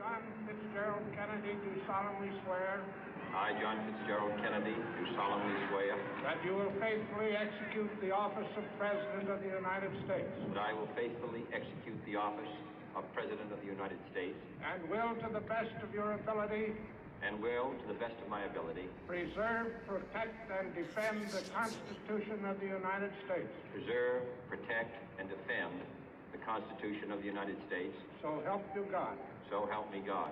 John Fitzgerald Kennedy, do solemnly swear I, John Fitzgerald Kennedy, do solemnly swear that you will faithfully execute the office of President of the United States that I will faithfully execute the office of President of the United States and will, to the best of your ability, to the best of my ability, preserve, protect, and defend the Constitution of the United States. preserve, protect, and defend the Constitution of the United States. So help you God. So help me God.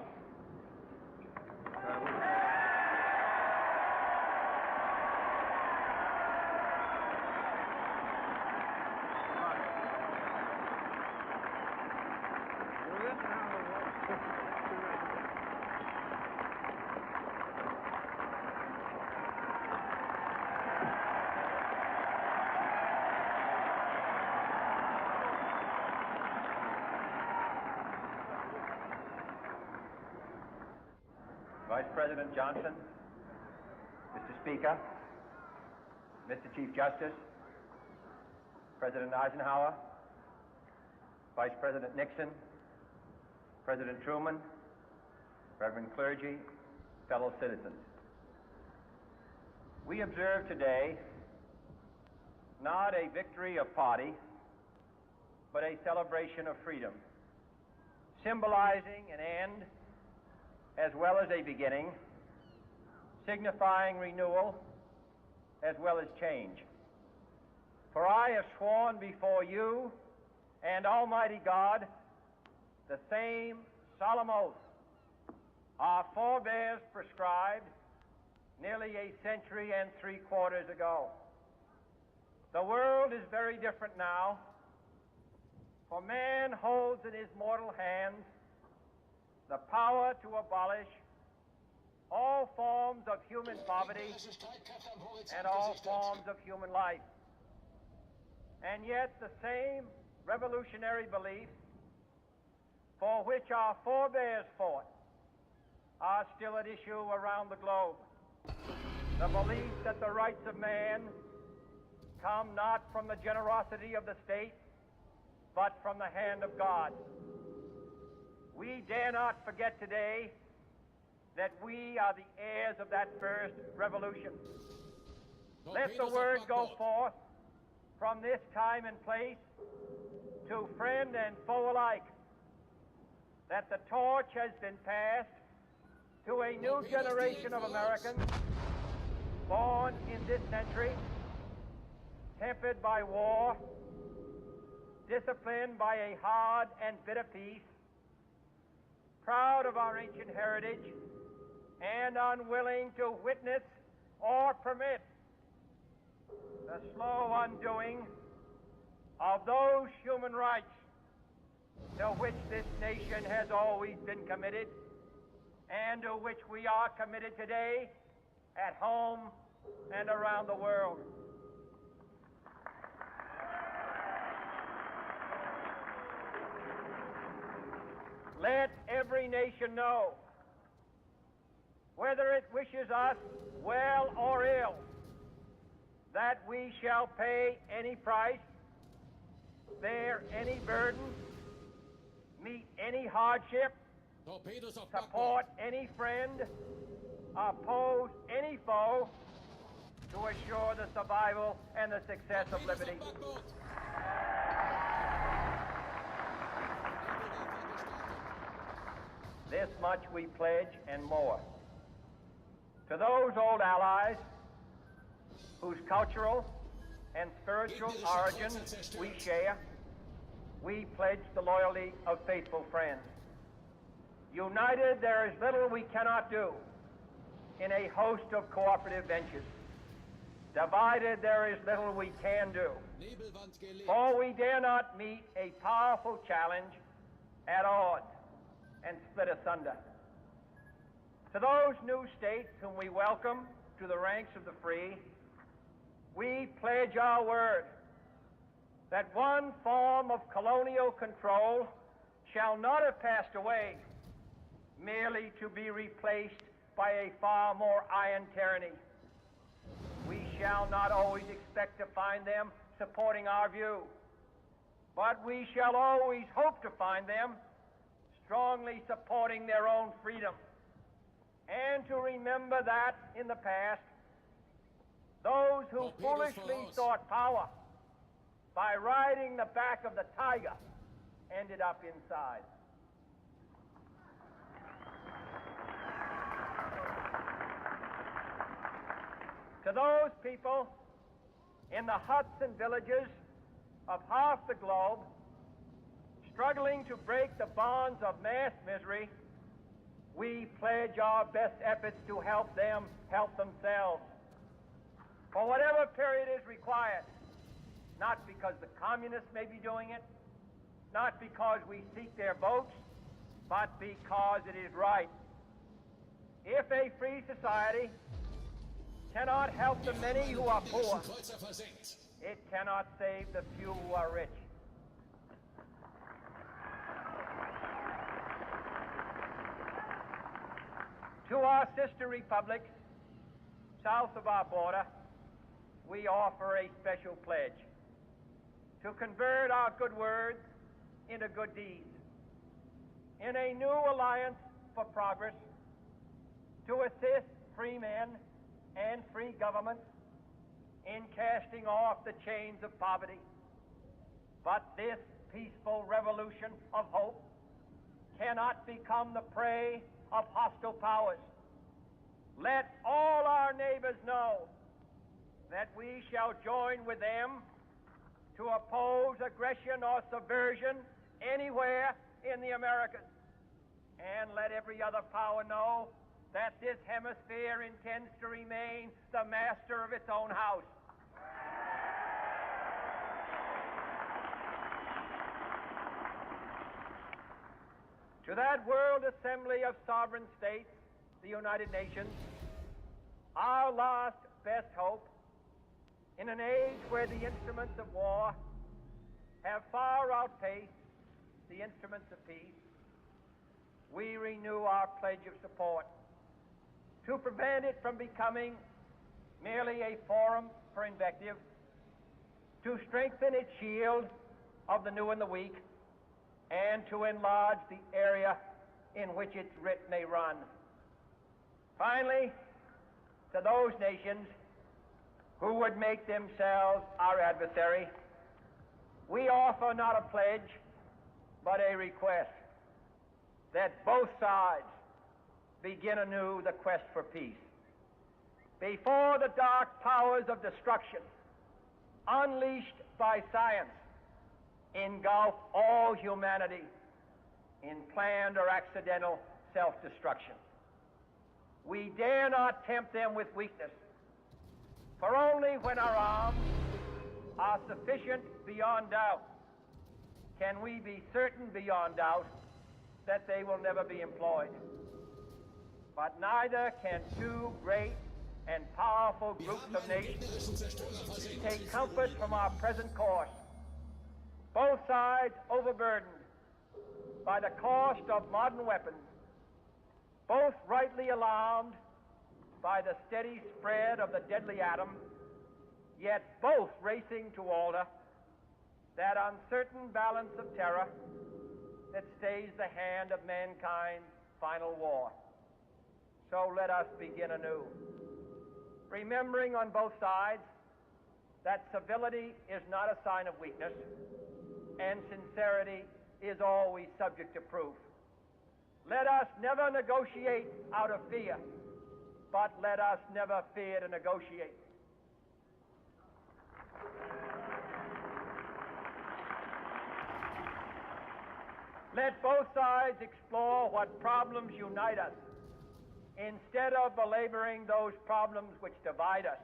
Vice President Johnson, Mr. Speaker, Mr. Chief Justice, President Eisenhower, Vice President Nixon, President Truman, Reverend clergy, fellow citizens. We observe today not a victory of party, but a celebration of freedom, symbolizing an end as well as a beginning, signifying renewal as well as change. For I have sworn before you and Almighty God the same solemn oath our forebears prescribed nearly a century and 3/4 ago. The world is very different now, for man holds in his mortal hands the power to abolish all forms of human poverty and all forms of human life. And yet the same revolutionary beliefs for which our forebears fought are still at issue around the globe. The belief that the rights of man come not from the generosity of the state, but from the hand of God. We dare not forget today that we are the heirs of that first revolution. Let the word go forth from this time and place to friend and foe alike that the torch has been passed to a new generation of Americans born in this century, tempered by war, disciplined by a hard and bitter peace, proud of our ancient heritage, and unwilling to witness or permit the slow undoing of those human rights to which this nation has always been committed and to which we are committed today at home and around the world. Let every nation know, whether it wishes us well or ill, that we shall pay any price, bear any burden, meet any hardship, support any friend, oppose any foe, to assure the survival and the success of liberty. This much we pledge and more. To those old allies whose cultural and spiritual origins we share, we pledge the loyalty of faithful friends. United, there is little we cannot do in a host of cooperative ventures. Divided, there is little we can do. For we dare not meet a powerful challenge at odds and split asunder. To those new states whom we welcome to the ranks of the free, we pledge our word that one form of colonial control shall not have passed away merely to be replaced by a far more iron tyranny. We shall not always expect to find them supporting our view, but we shall always hope to find them strongly supporting their own freedom, and to remember that in the past, those who foolishly sought power by riding the back of the tiger ended up inside. To those people in the huts and villages of half the globe struggling to break the bonds of mass misery, we pledge our best efforts to help them help themselves for whatever period is required, not because the communists may be doing it, not because we seek their votes, but because it is right. If a free society cannot help the many who are poor, it cannot save the few who are rich. To our sister republics south of our border, we offer a special pledge to convert our good words into good deeds, in a new alliance for progress, to assist free men and free governments in casting off the chains of poverty. But this peaceful revolution of hope cannot become the prey of hostile powers. Let all our neighbors know that we shall join with them to oppose aggression or subversion anywhere in the Americas. And let every other power know that this hemisphere intends to remain the master of its own house. To that World Assembly of Sovereign States, the United Nations, our last best hope, in an age where the instruments of war have far outpaced the instruments of peace, we renew our pledge of support to prevent it from becoming merely a forum for invective, to strengthen its shield of the new and the weak, and to enlarge the area in which its writ may run. Finally, to those nations who would make themselves our adversary, we offer not a pledge, but a request that both sides begin anew the quest for peace. Before the dark powers of destruction, unleashed by science, engulf all humanity in planned or accidental self-destruction. We dare not tempt them with weakness, for only when our arms are sufficient beyond doubt can we be certain beyond doubt that they will never be employed. But neither can two great and powerful groups of nations take comfort from our present course, both sides overburdened by the cost of modern weapons, both rightly alarmed by the steady spread of the deadly atom, yet both racing to alter that uncertain balance of terror that stays the hand of mankind's final war. So let us begin anew, remembering on both sides that civility is not a sign of weakness, and sincerity is always subject to proof. Let us never negotiate out of fear, but let us never fear to negotiate. Let both sides explore what problems unite us, instead of belaboring those problems which divide us.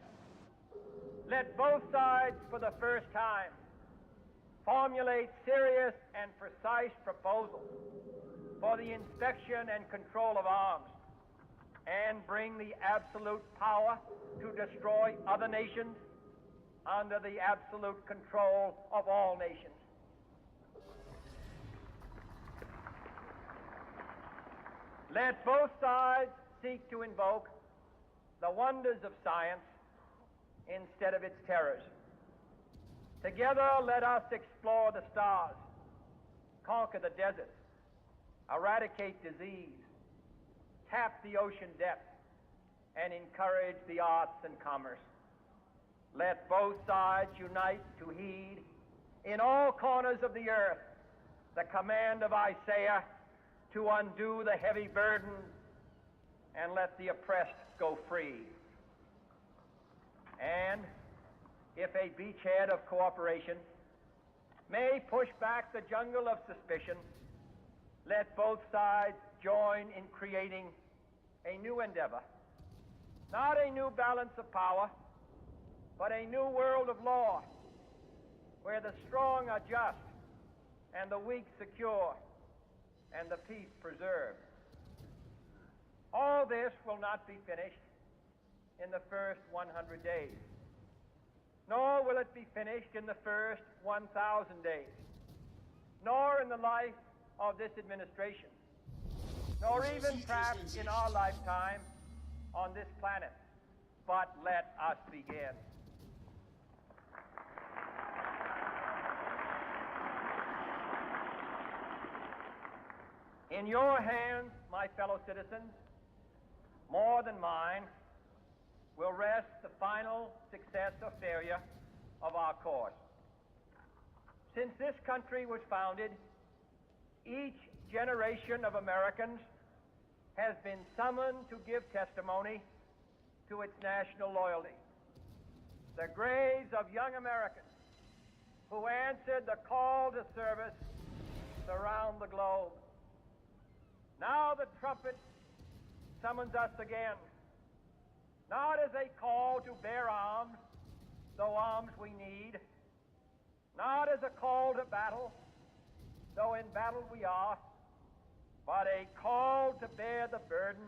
Let both sides, for the first time, formulate serious and precise proposals for the inspection and control of arms, and bring the absolute power to destroy other nations under the absolute control of all nations. Let both sides seek to invoke the wonders of science instead of its terrors. Together, let us explore the stars, conquer the deserts, eradicate disease, tap the ocean depths, and encourage the arts and commerce. Let both sides unite to heed in all corners of the earth the command of Isaiah to undo the heavy burden and let the oppressed go free. And if a beachhead of cooperation may push back the jungle of suspicion, let both sides join in creating a new endeavor, not a new balance of power, but a new world of law, where the strong are just, and the weak secure, and the peace preserved. All this will not be finished in the first 100 days, nor will it be finished in the first 1,000 days, nor in the life of this administration, nor even perhaps in our lifetime on this planet. But let us begin. In your hands, my fellow citizens, more than mine, will rest the final success or failure of our course. Since this country was founded, each generation of Americans has been summoned to give testimony to its national loyalty. The graves of young Americans who answered the call to service surround the globe. Now the trumpet summons us again, not as a call to bear arms, though arms we need, not as a call to battle, though in battle we are, but a call to bear the burden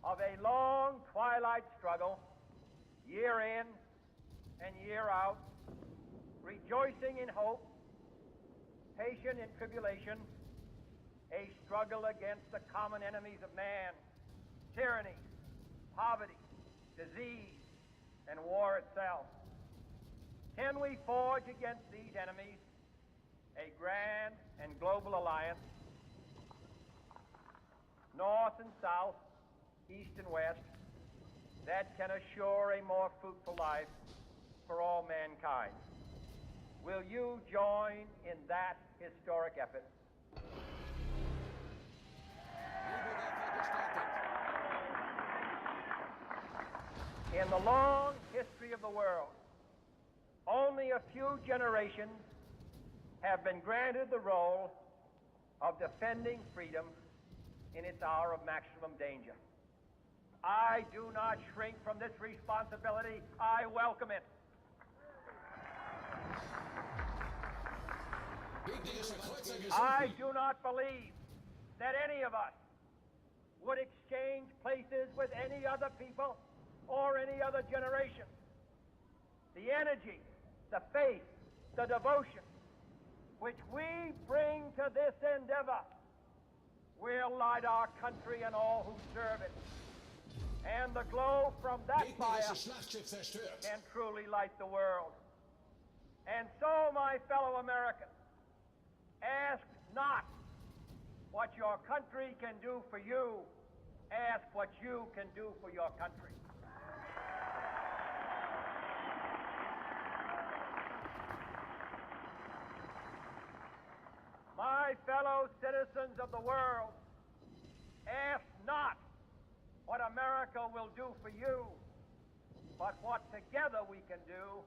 of a long twilight struggle, year in and year out, rejoicing in hope, patient in tribulation, a struggle against the common enemies of man, tyranny, poverty, disease, and war itself. Can we forge against these enemies a grand and global alliance, north and south, east and west, that can assure a more fruitful life for all mankind? Will you join in that historic effort? In the long history of the world, only a few generations have been granted the role of defending freedom in its hour of maximum danger. I do not shrink from this responsibility. I welcome it. I do not believe that any of us would exchange places with any other people or any other generation. The energy, the faith, the devotion which we bring to this endeavor will light our country and all who serve it. And the glow from that fire can truly light the world. And so, my fellow Americans, ask not what your country can do for you, ask what you can do for your country. My fellow citizens of the world, ask not what America will do for you, but what together we can do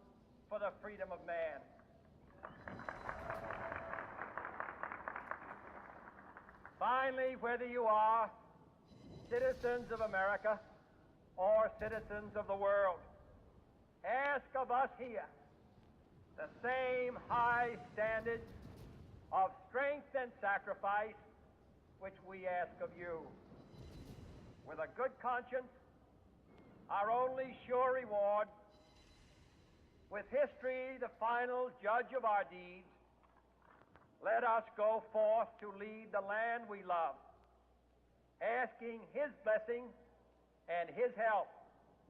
for the freedom of man. Finally, whether you are citizens of America or citizens of the world, ask of us here the same high standards of strength and sacrifice which we ask of you. With a good conscience, our only sure reward, with history the final judge of our deeds, let us go forth to lead the land we love, asking His blessing and His help